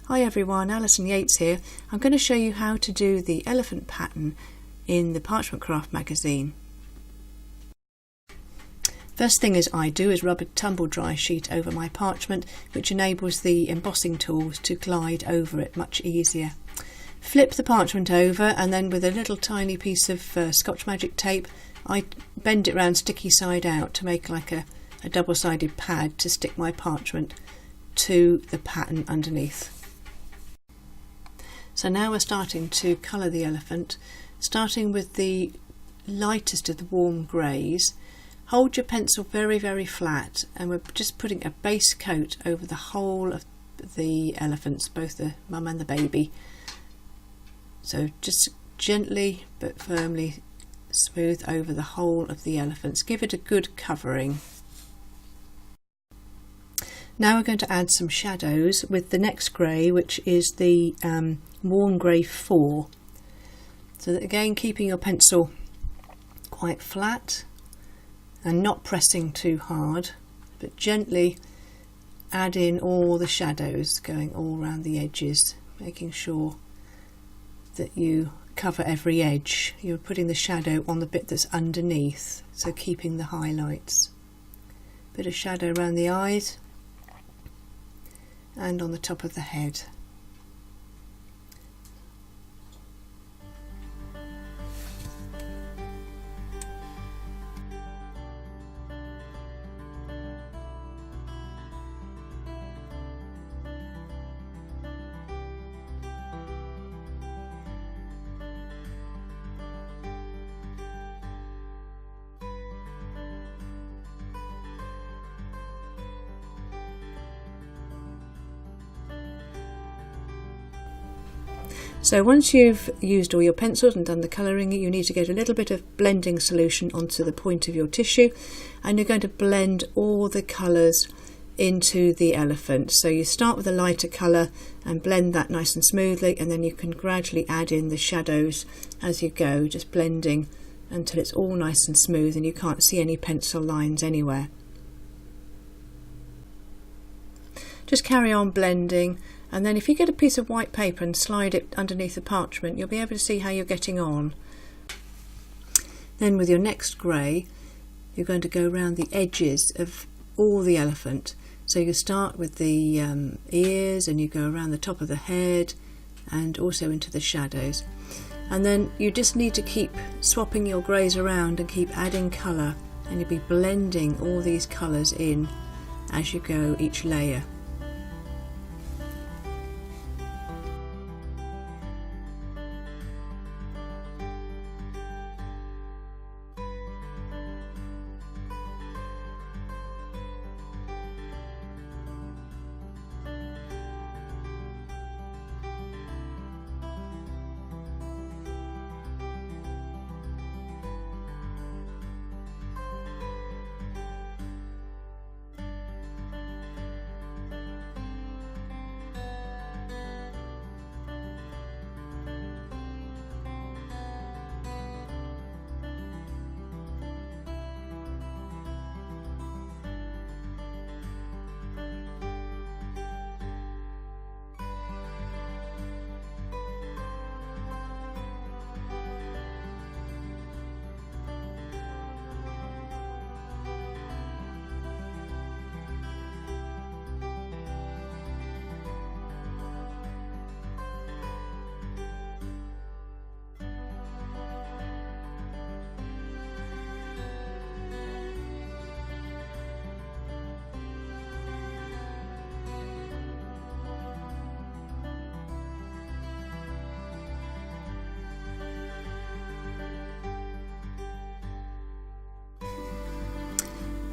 Hi everyone, Alison Yates here. I'm going to show you how to do the elephant pattern in the Parchment Craft magazine. First thing I do is rub a tumble dry sheet over my parchment, which enables the embossing tools to glide over it much easier. Flip the parchment over and then with a little tiny piece of Scotch Magic tape I bend it round sticky side out to make like a double-sided pad to stick my parchment to the pattern underneath. So now we're starting to colour the elephant, starting with the lightest of the warm greys. Hold your pencil very, very flat, and we're just putting a base coat over the whole of the elephants, both the mum and the baby. So just gently but firmly smooth over the whole of the elephants. Give it a good covering. Now we're going to add some shadows with the next grey, which is the warm grey 4. So that again, keeping your pencil quite flat and not pressing too hard, but gently add in all the shadows, going all around the edges, making sure that you cover every edge. You're putting the shadow on the bit that's underneath, so keeping the highlights. Bit of shadow around the eyes and on the top of the head. So once you've used all your pencils and done the colouring, you need to get a little bit of blending solution onto the point of your tissue, and you're going to blend all the colours into the elephant. So you start with a lighter colour and blend that nice and smoothly, and then you can gradually add in the shadows as you go, just blending until it's all nice and smooth and you can't see any pencil lines anywhere. Just carry on blending, and then if you get a piece of white paper and slide it underneath the parchment, you'll be able to see how you're getting on. Then with your next grey, you're going to go around the edges of all the elephant. So you start with the ears, and you go around the top of the head and also into the shadows. And then you just need to keep swapping your greys around and keep adding colour, and you'll be blending all these colours in as you go each layer.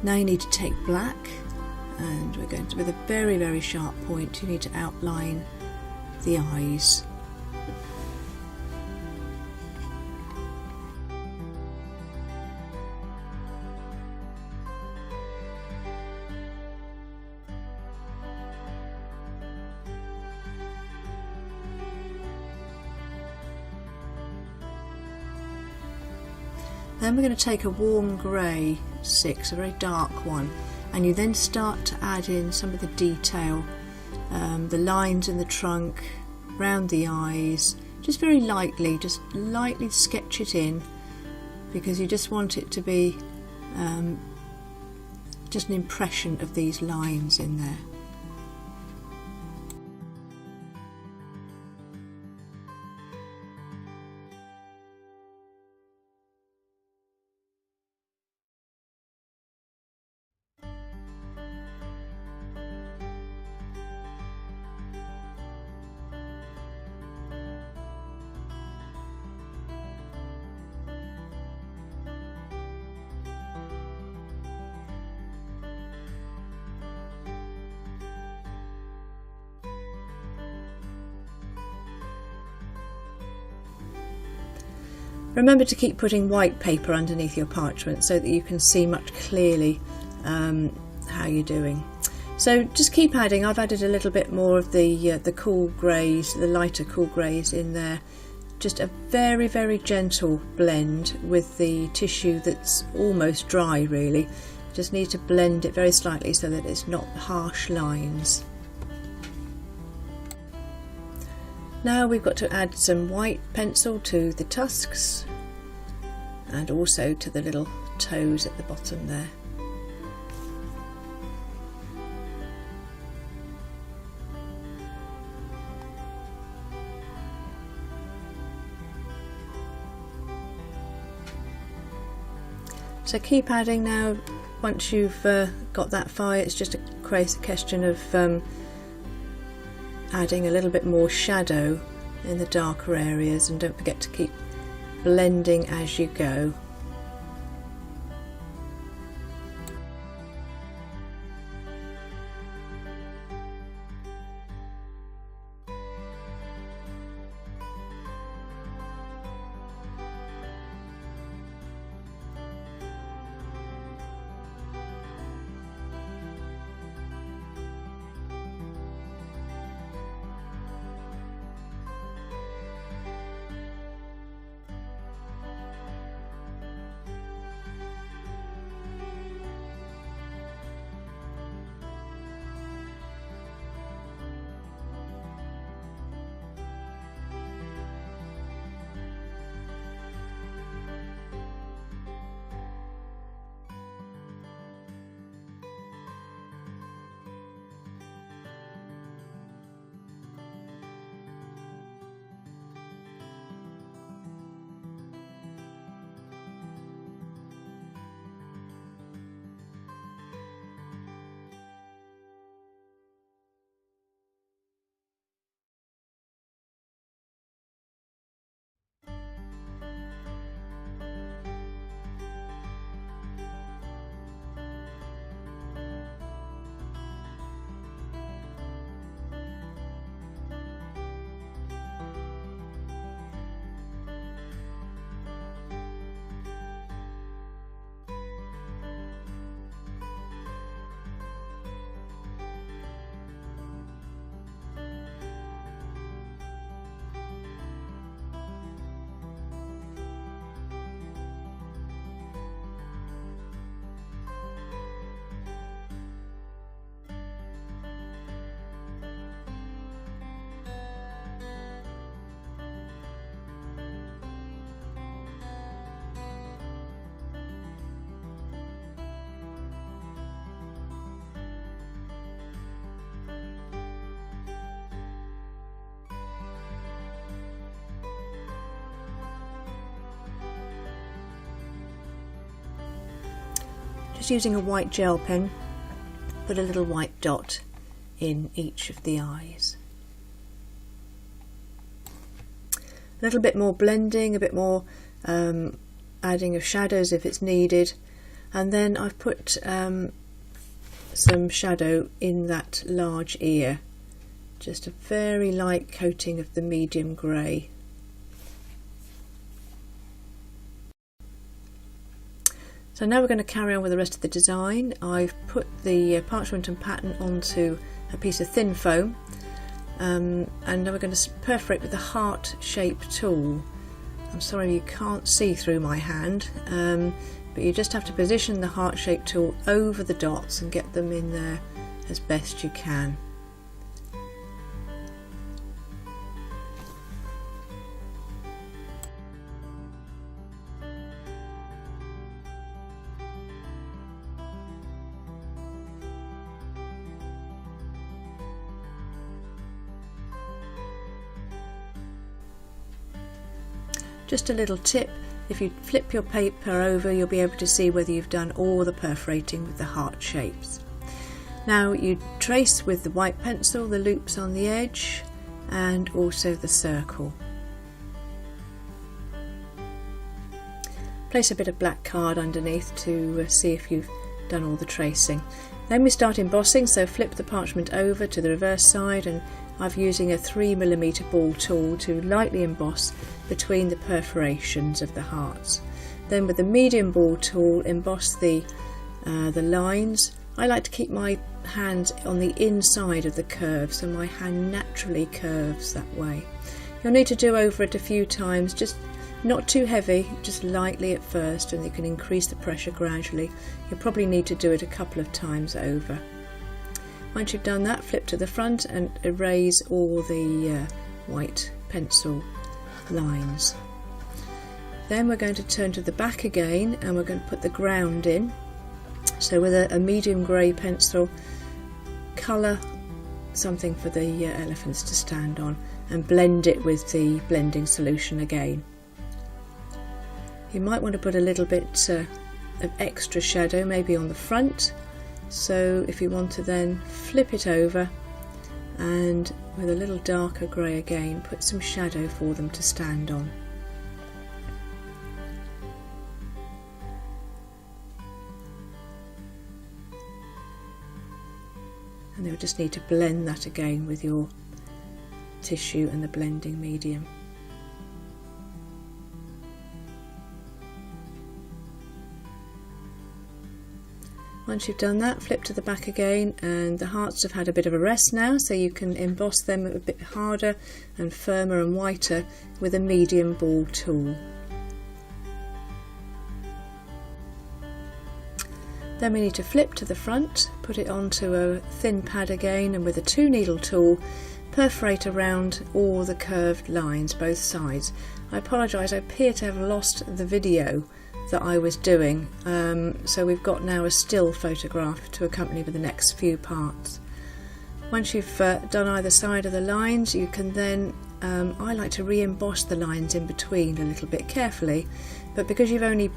Now you need to take black, and we're going to, with a very, very sharp point, you need to outline the eyes. Then we're going to take a warm grey 6, a very dark one, and you then start to add in some of the detail the lines in the trunk, round the eyes, just very lightly, just lightly sketch it in, because you just want it to be just an impression of these lines in there. Remember to keep putting white paper underneath your parchment so that you can see much clearly how you're doing. So just keep adding. I've added a little bit more of the cool greys, the lighter cool greys in there. Just a very, very gentle blend with the tissue that's almost dry really. Just need to blend it very slightly so that it's not harsh lines. Now we've got to add some white pencil to the tusks and also to the little toes at the bottom there. So keep adding now. Once you've got that far, it's just a question of adding a little bit more shadow in the darker areas, and don't forget to keep blending as you go. Just using a white gel pen, put a little white dot in each of the eyes. A little bit more blending, a bit more adding of shadows if it's needed, and then I've put some shadow in that large ear, just a very light coating of the medium grey. So now we're going to carry on with the rest of the design. I've put the parchment and pattern onto a piece of thin foam, and now we're going to perforate with the heart-shaped tool. I'm sorry you can't see through my hand, but you just have to position the heart-shaped tool over the dots and get them in there as best you can. Just a little tip, if you flip your paper over you'll be able to see whether you've done all the perforating with the heart shapes. Now you trace with the white pencil the loops on the edge and also the circle. Place a bit of black card underneath to see if you've done all the tracing. Then we start embossing, so flip the parchment over to the reverse side, and I'm using a 3mm ball tool to lightly emboss between the perforations of the hearts. Then with the medium ball tool emboss the lines. I like to keep my hands on the inside of the curve so my hand naturally curves that way. You'll need to do over it a few times, just not too heavy, just lightly at first, and you can increase the pressure gradually. You'll probably need to do it a couple of times over. Once you've done that, flip to the front and erase all the white pencil lines. Then we're going to turn to the back again and we're going to put the ground in. So with a medium grey pencil, colour something for the elephants to stand on and blend it with the blending solution again. You might want to put a little bit of extra shadow maybe on the front, so if you want to then flip it over and with a little darker grey again put some shadow for them to stand on. And you'll just need to blend that again with your tissue and the blending medium. Once you've done that, flip to the back again, and the hearts have had a bit of a rest now, so you can emboss them a bit harder and firmer and whiter with a medium ball tool. Then we need to flip to the front, put it onto a thin pad again, and with a 2-needle tool perforate around all the curved lines, both sides. I apologise, I appear to have lost the video that I was doing, so we've got now a still photograph to accompany with the next few parts. Once you've done either side of the lines, you can then, I like to re-emboss the lines in between a little bit carefully, but because you've only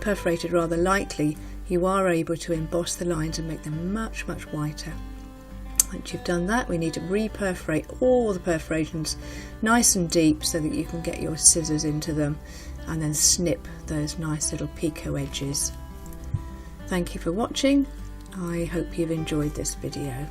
perforated rather lightly, you are able to emboss the lines and make them much whiter. Once you've done that, we need to re-perforate all the perforations nice and deep so that you can get your scissors into them and then snip those nice little picot edges. Thank you for watching. I hope you've enjoyed this video.